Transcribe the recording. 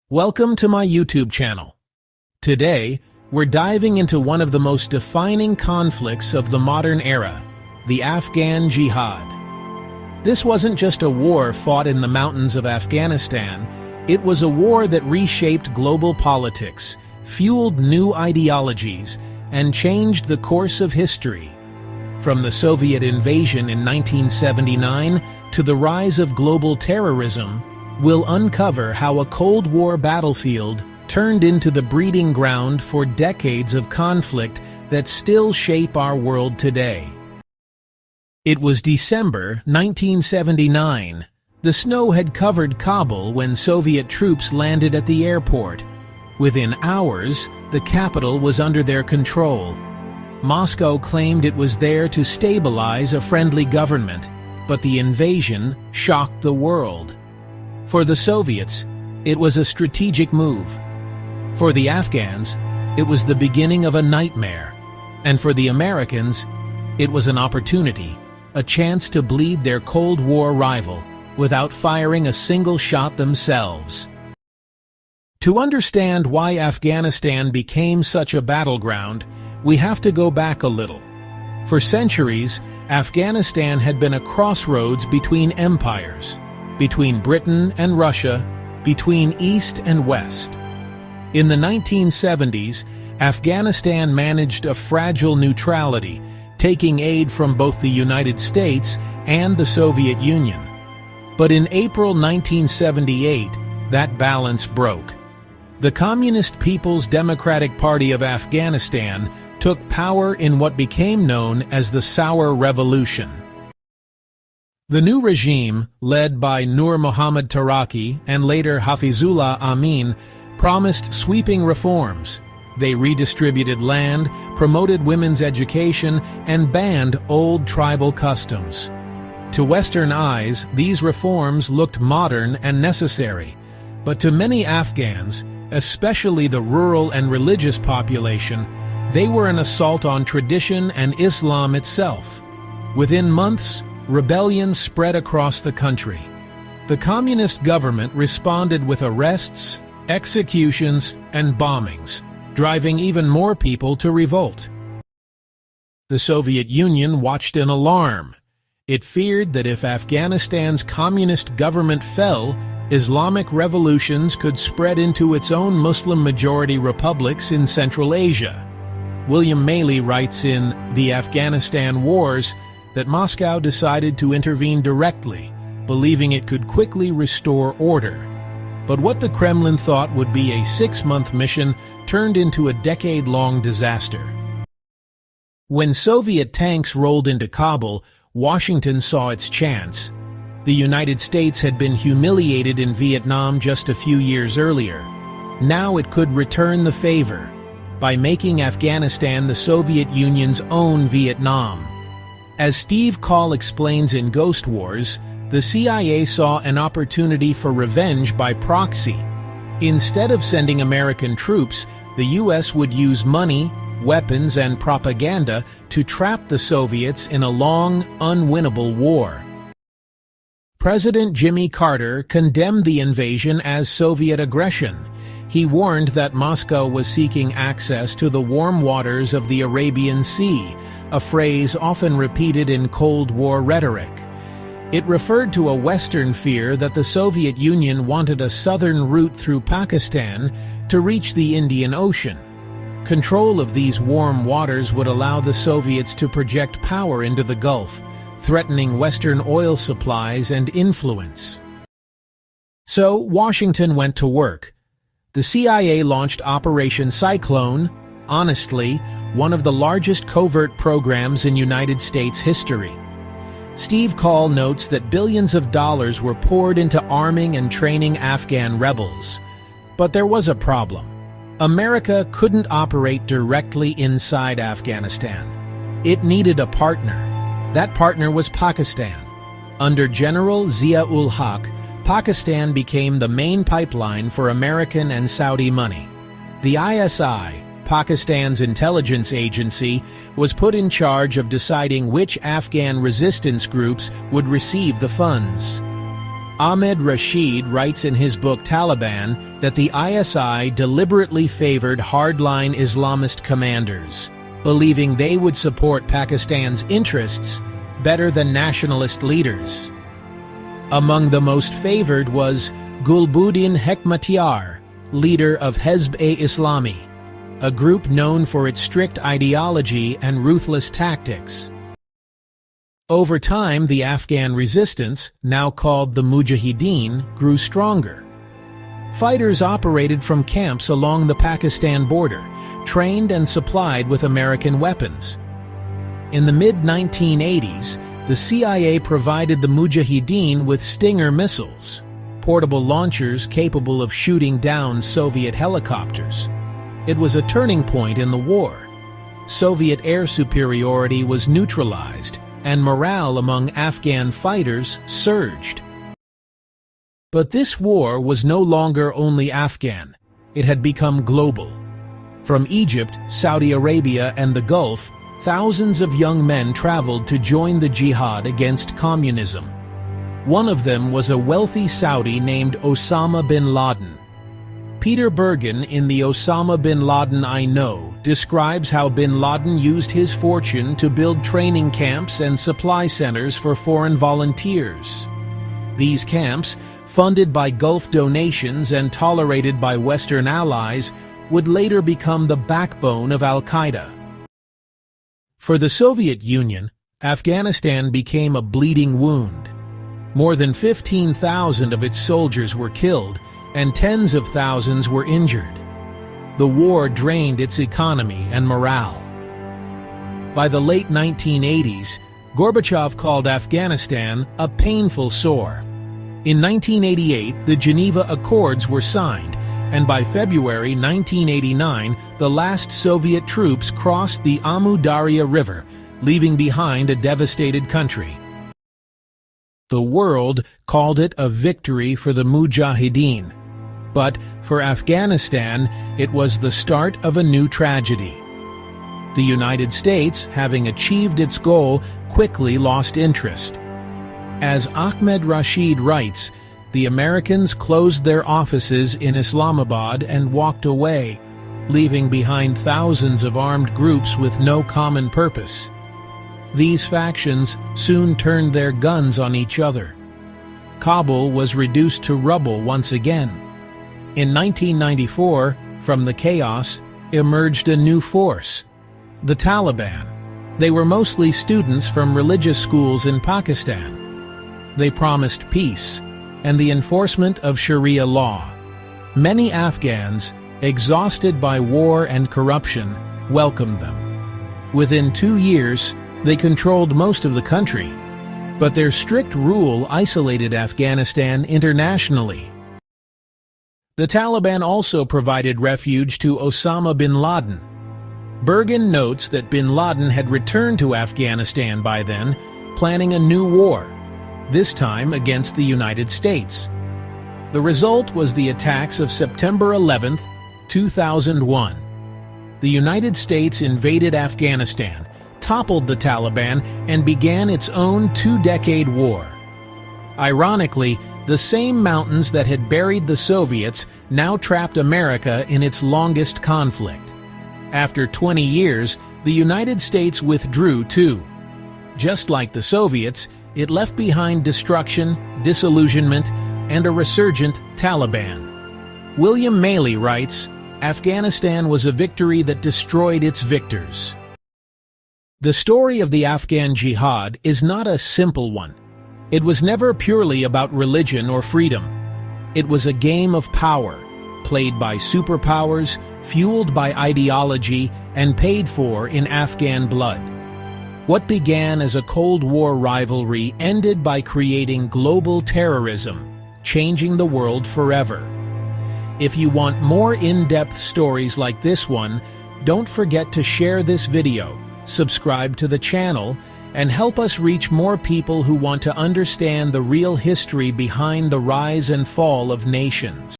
Welcome to my YouTube channel. Today, we're diving into one of the most defining conflicts of the modern era, the Afghan Jihad. This wasn't just a war fought in the mountains of Afghanistan, it was a war that reshaped global politics, fueled new ideologies, and changed the course of history. From the Soviet invasion in 1979 to the rise of global terrorism, we'll uncover how a Cold War battlefield turned into the breeding ground for decades of conflict that still shape our world today. It was December 1979. The snow had covered Kabul when Soviet troops landed at the airport. Within hours, the capital was under their control. Moscow claimed it was there to stabilize a friendly government, but the invasion shocked the world. For the Soviets, it was a strategic move. For the Afghans, it was the beginning of a nightmare. And for the Americans, it was an opportunity, a chance to bleed their Cold War rival without firing a single shot themselves. To understand why Afghanistan became such a battleground, we have to go back a little. For centuries, Afghanistan had been a crossroads between empires, between Britain and Russia, between East and West. In the 1970s, Afghanistan managed a fragile neutrality, taking aid from both the United States and the Soviet Union. But in April 1978, that balance broke. The Communist People's Democratic Party of Afghanistan took power in what became known as the Sour Revolution. The new regime, led by Nur Muhammad Taraki and later Hafizullah Amin, promised sweeping reforms. They redistributed land, promoted women's education, and banned old tribal customs. To Western eyes, these reforms looked modern and necessary, but to many Afghans, especially the rural and religious population, they were an assault on tradition and Islam itself. Within months, rebellion spread across the country. The communist government responded with arrests, executions, and bombings, driving even more people to revolt. The Soviet Union watched in alarm. It feared that if Afghanistan's communist government fell, Islamic revolutions could spread into its own Muslim-majority republics in Central Asia. William Maley writes in The Afghanistan Wars that Moscow decided to intervene directly, believing it could quickly restore order. But what the Kremlin thought would be a 6-month mission turned into a decade-long disaster. When Soviet tanks rolled into Kabul, Washington saw its chance. The United States had been humiliated in Vietnam just a few years earlier. Now it could return the favor by making Afghanistan the Soviet Union's own Vietnam. As Steve Call explains in Ghost Wars, the CIA saw an opportunity for revenge by proxy. Instead of sending American troops, the U.S. would use money, weapons, and propaganda to trap the Soviets in a long, unwinnable war. President Jimmy Carter condemned the invasion as Soviet aggression. He warned that Moscow was seeking access to the warm waters of the Arabian Sea, a phrase often repeated in Cold War rhetoric. It referred to a Western fear that the Soviet Union wanted a southern route through Pakistan to reach the Indian Ocean. Control of these warm waters would allow the Soviets to project power into the Gulf, threatening Western oil supplies and influence. So Washington went to work. The CIA launched Operation Cyclone, honestly, one of the largest covert programs in United States history. Steve Call notes that billions of dollars were poured into arming and training Afghan rebels. But there was a problem. America couldn't operate directly inside Afghanistan. It needed a partner. That partner was Pakistan. Under General Zia-ul-Haq, Pakistan became the main pipeline for American and Saudi money. The ISI, Pakistan's intelligence agency, was put in charge of deciding which Afghan resistance groups would receive the funds. Ahmed Rashid writes in his book Taliban that the ISI deliberately favored hardline Islamist commanders, believing they would support Pakistan's interests better than nationalist leaders. Among the most favored was Gulbuddin Hekmatyar, leader of Hezb-e-Islami, a group known for its strict ideology and ruthless tactics. Over time, the Afghan resistance, now called the Mujahideen, grew stronger. Fighters operated from camps along the Pakistan border, trained and supplied with American weapons. In the mid-1980s, the CIA provided the Mujahideen with Stinger missiles, portable launchers capable of shooting down Soviet helicopters. It was a turning point in the war. Soviet air superiority was neutralized, and morale among Afghan fighters surged. But this war was no longer only Afghan. It had become global. From Egypt, Saudi Arabia, and the Gulf, thousands of young men traveled to join the jihad against communism. One of them was a wealthy Saudi named Osama bin Laden. Peter Bergen in the Osama bin Laden I Know describes how bin Laden used his fortune to build training camps and supply centers for foreign volunteers. These camps, funded by Gulf donations and tolerated by Western allies, would later become the backbone of Al-Qaeda. For the Soviet Union, Afghanistan became a bleeding wound. More than 15,000 of its soldiers were killed, and tens of thousands were injured. The war drained its economy and morale. By the late 1980s, Gorbachev called Afghanistan a painful sore. In 1988, the Geneva Accords were signed, and by February 1989, the last Soviet troops crossed the Amu Darya River, leaving behind a devastated country. The world called it a victory for the Mujahideen. But for Afghanistan, it was the start of a new tragedy. The United States, having achieved its goal, quickly lost interest. As Ahmed Rashid writes, the Americans closed their offices in Islamabad and walked away, leaving behind thousands of armed groups with no common purpose. These factions soon turned their guns on each other. Kabul was reduced to rubble once again. In 1994, from the chaos, emerged a new force, the Taliban. They were mostly students from religious schools in Pakistan. They promised peace and the enforcement of Sharia law. Many Afghans, exhausted by war and corruption, welcomed them. Within 2 years, they controlled most of the country, but their strict rule isolated Afghanistan internationally. The Taliban also provided refuge to Osama bin Laden. Bergen notes that bin Laden had returned to Afghanistan by then, planning a new war, this time against the United States. The result was the attacks of September 11, 2001. The United States invaded Afghanistan, toppled the Taliban, and began its own 2-decade war. Ironically, the same mountains that had buried the Soviets now trapped America in its longest conflict. After 20 years, the United States withdrew too. Just like the Soviets, it left behind destruction, disillusionment, and a resurgent Taliban. William Maley writes, Afghanistan was a victory that destroyed its victors. The story of the Afghan Jihad is not a simple one. It was never purely about religion or freedom. It was a game of power, played by superpowers, fueled by ideology, and paid for in Afghan blood. What began as a Cold War rivalry ended by creating global terrorism, changing the world forever. If you want more in-depth stories like this one, don't forget to share this video, subscribe to the channel, and help us reach more people who want to understand the real history behind the rise and fall of nations.